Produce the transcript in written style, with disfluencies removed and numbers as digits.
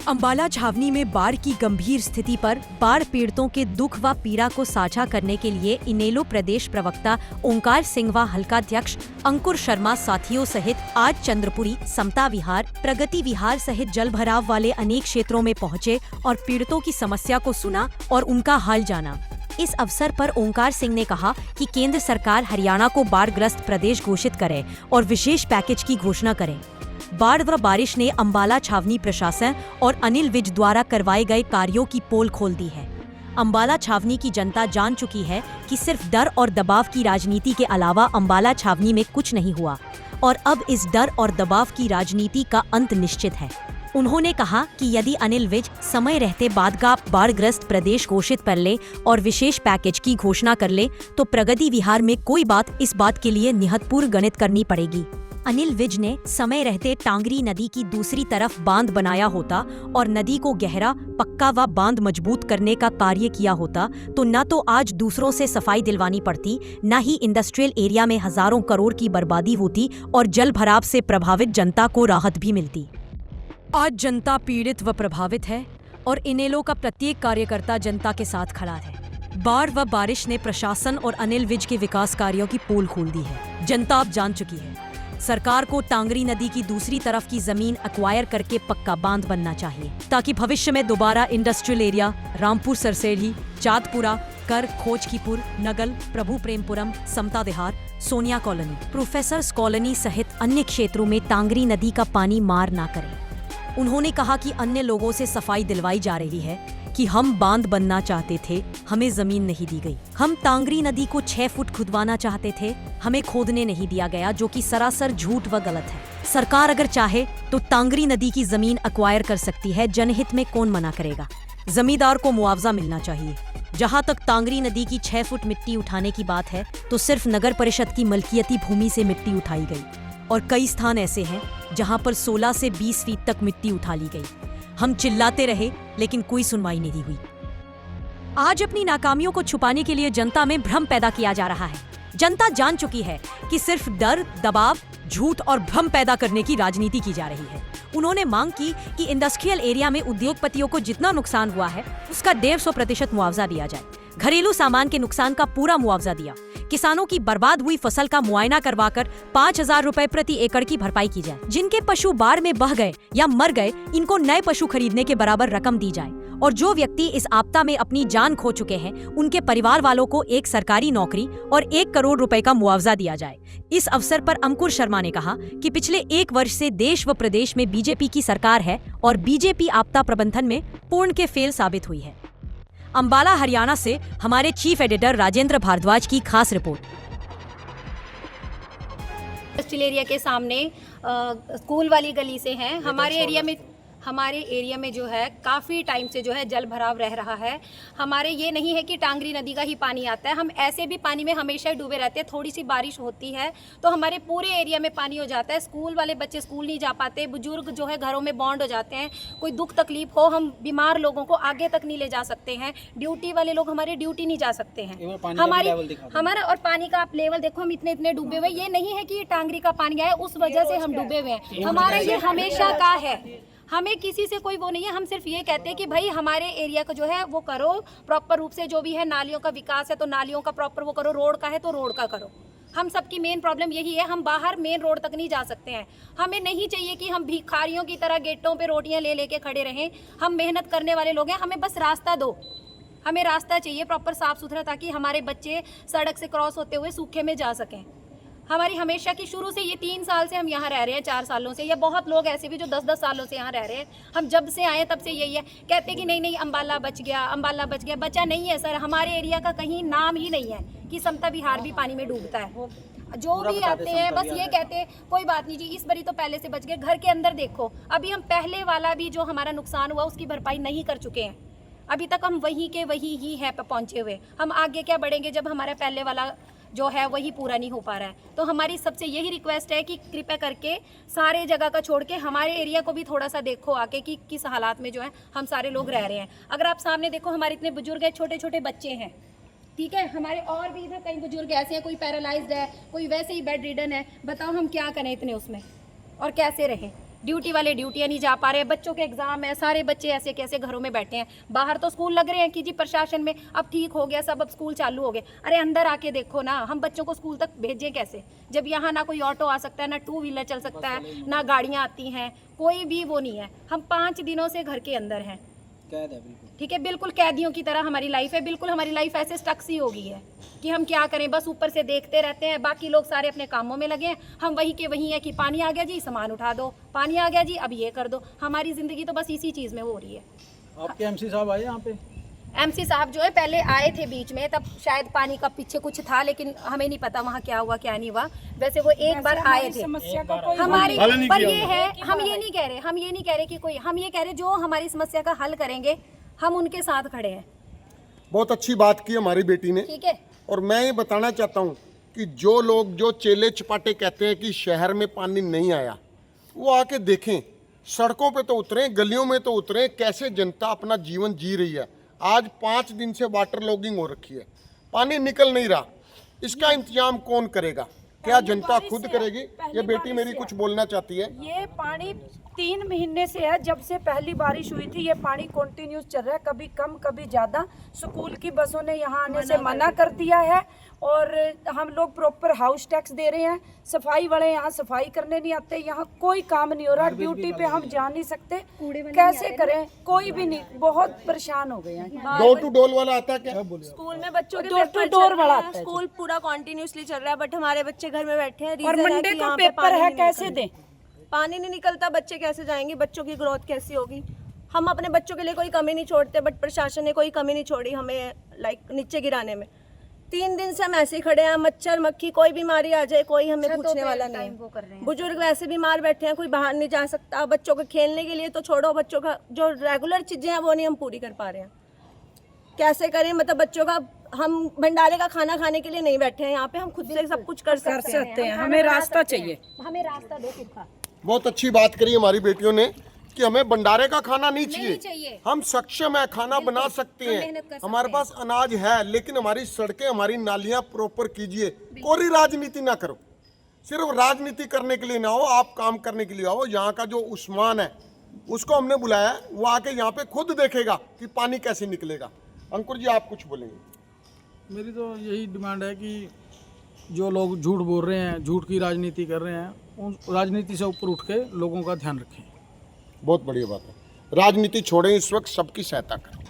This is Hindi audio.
अंबाला छावनी में बाढ़ की गंभीर स्थिति पर बाढ़ पीड़ितों के दुख व पीड़ा को साझा करने के लिए इनेलो प्रदेश प्रवक्ता ओंकार सिंह व हल्काध्यक्ष अंकुर शर्मा साथियों सहित आज चंद्रपुरी, समता विहार, प्रगति विहार सहित जल भराव वाले अनेक क्षेत्रों में पहुंचे और पीड़ितों की समस्या को सुना और उनका हाल जाना। इस अवसर पर ओंकार सिंह ने कहा कि केंद्र सरकार हरियाणा को बाढ़ग्रस्त प्रदेश घोषित करे और विशेष पैकेज की घोषणा करे। बाढ़ व बारिश ने अंबाला छावनी प्रशासन और अनिल विज द्वारा करवाए गए कार्यों की पोल खोल दी है। अंबाला छावनी की जनता जान चुकी है कि सिर्फ डर और दबाव की राजनीति के अलावा अंबाला छावनी में कुछ नहीं हुआ और अब इस डर और दबाव की राजनीति का अंत निश्चित है। उन्होंने कहा कि यदि अनिल विज समय रहते बाढ़ग्रस्त प्रदेश घोषित कर ले और विशेष पैकेज की घोषणा कर ले तो प्रगति विहार में कोई बात इस बात के लिए निहत्पूर्ण गणित करनी पड़ेगी। अनिल विज ने समय रहते टांगरी नदी की दूसरी तरफ बांध बनाया होता और नदी को गहरा, पक्का व बांध मजबूत करने का कार्य किया होता तो न तो आज दूसरों से सफाई दिलवानी पड़ती, न ही इंडस्ट्रियल एरिया में हजारों करोड़ की बर्बादी होती और जल भराव से प्रभावित जनता को राहत भी मिलती। आज जनता पीड़ित व प्रभावित है और इनेलो का प्रत्येक कार्यकर्ता जनता के साथ खड़ा है। बाढ़ व बारिश ने प्रशासन और अनिल विज के विकास कार्यों की पोल खोल दी है। जनता अब जान चुकी है सरकार को टांगरी नदी की दूसरी तरफ की जमीन एक्वायर करके पक्का बांध बनना चाहिए ताकि भविष्य में दोबारा इंडस्ट्रियल एरिया रामपुर सरसेड़ी, चांदपुरा, कर, खोजकीपुर, नगल, प्रभु प्रेमपुरम, समता विहार, सोनिया कॉलोनी, प्रोफेसर्स कॉलोनी सहित अन्य क्षेत्रों में टांगरी नदी का पानी मार ना करे। उन्होंने कहा कि अन्य लोगों से सफाई दिलवाई जा रही है कि हम बांध बनना चाहते थे, हमें जमीन नहीं दी गई। हम टांगरी नदी को 6 फुट खुदवाना चाहते थे, हमें खोदने नहीं दिया गया, जो कि सरासर झूठ व गलत है। सरकार अगर चाहे तो टांगरी नदी की जमीन एक्वायर कर सकती है, जनहित में कौन मना करेगा। जमींदार को मुआवजा मिलना चाहिए। जहां तक टांगरी नदी की 6 फुट मिट्टी उठाने की बात है तो सिर्फ नगर परिषद की मलकियती भूमि से मिट्टी उठाई गई और कई स्थान ऐसे हैं जहां पर 16 से 20 फीट तक मिट्टी उठा ली गई। हम चिल्लाते रहे लेकिन कोई सुनवाई नहीं हुई। आज अपनी नाकामियों को छुपाने के लिए जनता में भ्रम पैदा किया जा रहा है। जनता जान चुकी है कि सिर्फ डर, दबाव, झूठ और भ्रम पैदा करने की राजनीति की जा रही है। उन्होंने मांग की कि इंडस्ट्रियल एरिया में उद्योगपतियों को जितना नुकसान हुआ है उसका 150% मुआवजा दिया जाए। घरेलू सामान के नुकसान का पूरा मुआवजा दिया। किसानों की बर्बाद हुई फसल का मुआयना करवाकर 5,000 रुपए प्रति एकड़ की भरपाई की जाए। जिनके पशु बाढ़ में बह गए या मर गए, इनको नए पशु खरीदने के बराबर रकम दी जाए और जो व्यक्ति इस आपदा में अपनी जान खो चुके हैं उनके परिवार वालों को एक सरकारी नौकरी और 1 करोड़ रुपए का मुआवजा दिया जाए। इस अवसर पर अंकुर शर्मा ने कहा कि पिछले 1 वर्ष से देश व प्रदेश में बीजेपी की सरकार है और बीजेपी आपदा प्रबंधन में पूर्ण के फेल साबित हुई है। अंबाला हरियाणा से हमारे चीफ एडिटर राजेंद्र भारद्वाज की खास रिपोर्ट। इंडस्ट्रियल एरिया के सामने स्कूल वाली गली से हैं। हमारे एरिया में जो है काफ़ी टाइम से जो है जल भराव रह रहा है। हमारे ये नहीं है कि टांगरी नदी का ही पानी आता है, हम ऐसे भी पानी में हमेशा ही डूबे रहते हैं। थोड़ी सी बारिश होती है तो हमारे पूरे एरिया में पानी हो जाता है। स्कूल वाले बच्चे स्कूल नहीं जा पाते, बुजुर्ग जो है घरों में बॉन्ड हो जाते हैं। कोई दुख तकलीफ हो, हम बीमार लोगों को आगे तक नहीं ले जा सकते हैं। ड्यूटी वाले लोग हमारे ड्यूटी नहीं जा सकते हैं। हमारा और पानी का आप लेवल देखो, हम इतने डूबे हुए। ये नहीं है कि टांगरी का पानी आया उस वजह से हम डूबे हुए हैं, हमारा ये हमेशा का है। हमें किसी से कोई वो नहीं है। हम सिर्फ ये कहते हैं कि भाई हमारे एरिया को जो है वो करो प्रॉपर रूप से। जो भी है नालियों का विकास है तो नालियों का प्रॉपर वो करो, रोड का है तो रोड का करो। हम सबकी मेन प्रॉब्लम यही है, हम बाहर मेन रोड तक नहीं जा सकते हैं। हमें नहीं चाहिए कि हम भिखारियों की तरह गेटों पे रोटियां ले लेके खड़े रहें। हम मेहनत करने वाले लोग हैं, हमें बस रास्ता दो। हमें रास्ता चाहिए प्रॉपर साफ़ सुथरा, ताकि हमारे बच्चे सड़क से क्रॉस होते हुए सूखे में जा सकें। हमारी हमेशा की शुरू से ये 3 साल से हम यहाँ रह रहे हैं, 4 सालों से, या बहुत लोग ऐसे भी जो 10-10 सालों से यहाँ रह रहे हैं। हम जब से आए तब से यही है, कहते कि नहीं अंबाला बच गया, अंबाला बच गया। बचा नहीं है सर, हमारे एरिया का कहीं नाम ही नहीं है कि समता विहार भी पानी में डूबता है। जो भी आते हैं बस ये कहते हैं कोई बात नहीं जी, इस बारी तो पहले से बच गए। घर के अंदर देखो, अभी हम पहले वाला भी जो हमारा नुकसान हुआ उसकी भरपाई नहीं कर चुके हैं। अभी तक हम वहीं के वहीं ही है पहुँचे हुए। हम आगे क्या बढ़ेंगे जब हमारा पहले वाला जो है वही पूरा नहीं हो पा रहा है। तो हमारी सबसे यही रिक्वेस्ट है कि कृपया करके सारे जगह का छोड़ के हमारे एरिया को भी थोड़ा सा देखो आके कि किस हालात में जो है हम सारे लोग रह रहे हैं। अगर आप सामने देखो, हमारे इतने बुजुर्ग हैं, छोटे छोटे बच्चे हैं, ठीक है। हमारे और भी इधर कई बुजुर्ग ऐसे हैं, कोई पैरालाइज्ड है, कोई वैसे ही बेड रिडन है। बताओ हम क्या करें इतने उसमें और कैसे रहें। ड्यूटी वाले ड्यूटियाँ नहीं जा पा रहे, बच्चों के एग्जाम है, सारे बच्चे ऐसे कैसे घरों में बैठे हैं। बाहर तो स्कूल लग रहे हैं कि जी प्रशासन में अब ठीक हो गया सब, अब स्कूल चालू हो गए। अरे अंदर आके देखो ना, हम बच्चों को स्कूल तक भेजें कैसे, जब यहाँ ना कोई ऑटो आ सकता है, ना 2 व्हीलर चल सकता है, ना गाड़ियाँ आती हैं, कोई भी वो नहीं है। हम 5 दिनों से घर के अंदर हैं, कैद है बिल्कुल। ठीक है, बिल्कुल कैदियों की तरह हमारी लाइफ है। बिल्कुल हमारी लाइफ ऐसे स्टक सी हो गई है कि हम क्या करें, बस ऊपर से देखते रहते हैं। बाकी लोग सारे अपने कामों में लगे हैं, हम वही के वही है कि पानी आ गया जी सामान उठा दो, पानी आ गया जी अब ये कर दो। हमारी ज़िंदगी तो बस इसी चीज़ में हो रही है। आपके एमसी साहब आए यहाँ पे? एमसी साहब जो है पहले आए थे बीच में, तब शायद पानी का पीछे कुछ था, लेकिन हमें नहीं पता वहाँ क्या हुआ क्या नहीं हुआ। वैसे वो एक बार आए थे हमारी, पर ये है हम ये नहीं कह रहे कि कोई, हम ये कह रहे जो हमारी समस्या का हल करेंगे हम उनके साथ खड़े हैं। बहुत अच्छी बात की हमारी बेटी ने, ठीक है, और मैं ये बताना चाहता हूँ कि जो लोग जो चेले चपाटे कहते हैं कि शहर में पानी नहीं आया, वो आके देखें, सड़कों पे तो उतरें, गलियों में तो उतरें, कैसे जनता अपना जीवन जी रही है। आज 5 दिन से वाटर लॉगिंग हो रखी है, पानी निकल नहीं रहा, इसका इंतजाम कौन करेगा? क्या जनता खुद करेगी? ये बेटी मेरी कुछ बोलना चाहती है। ये पानी 3 महीने से है, जब से पहली बारिश हुई थी ये पानी कंटिन्यूस चल रहा है, कभी कम कभी ज़्यादा। स्कूल की बसों ने यहाँ आने से मना कर दिया है, और हम लोग प्रॉपर हाउस टैक्स दे रहे हैं। सफाई वाले यहाँ सफाई करने नहीं आते, यहाँ कोई काम नहीं हो रहा, ड्यूटी पे हम जा नहीं सकते, कैसे करें? कोई भी नहीं, बहुत परेशान हो गए हैं। डोर टू डोर वाला आता है क्या? स्कूल में बच्चों के डोर टू पेपर डोर चल वाला रहे आता हैं, है। स्कूल पूरा कंटिन्यूअसली चल रहा है, बट हमारे बच्चे घर में बैठे हैं। और रीजन है मंडे कि को यहाँ पे पेपर पानी है, नहीं कैसे निकलता। दें? पानी नहीं निकलता, बच्चे कैसे जाएंगे, बच्चों की ग्रोथ कैसी होगी? हम अपने बच्चों के लिए कोई कमी नहीं छोड़ते, बट प्रशासन ने कोई कमी नहीं छोड़ी हमें नीचे गिराने में। 3 दिन से हम ऐसे ही खड़े हैं, मच्छर मक्खी कोई बीमारी आ जाए कोई हमें पूछने वाला नहीं है। बुजुर्ग वैसे बीमार बैठे हैं, कोई बाहर नहीं जा सकता। बच्चों को खेलने के लिए तो छोड़ो, बच्चों का जो रेगुलर चीजें हैं वो नहीं हम पूरी कर पा रहे हैं। कैसे करें? मतलब बच्चों का, हम भंडारे का खाना खाने के लिए नहीं बैठे हैं यहाँ पे, हम खुद से सब कुछ कर सकते हैं। हमें रास्ता चाहिए, हमें रास्ता दो खुद का। बहुत अच्छी बात करी हमारी बेटियों ने कि हमें भंडारे का खाना नहीं चाहिए। चाहिए, हम सक्षम है, खाना बना सकते मेहनत कर हैं, सकते हमारे पास अनाज है, लेकिन हमारी सड़कें, हमारी नालियां प्रॉपर कीजिए। कोई राजनीति ना करो, सिर्फ राजनीति करने के लिए ना हो, आप काम करने के लिए आओ। यहाँ का जो उस्मान है उसको हमने बुलाया है, वो आके यहाँ पे खुद देखेगा कि पानी कैसे निकलेगा। अंकुर जी आप कुछ बोलेंगे? मेरी तो यही डिमांड है कि जो लोग झूठ बोल रहे हैं, झूठ की राजनीति कर रहे हैं, उन राजनीति से ऊपर उठ के लोगों का ध्यान रखें। बहुत बढ़िया बात है, राजनीति छोड़ें, इस वक्त सबकी सहायता करें।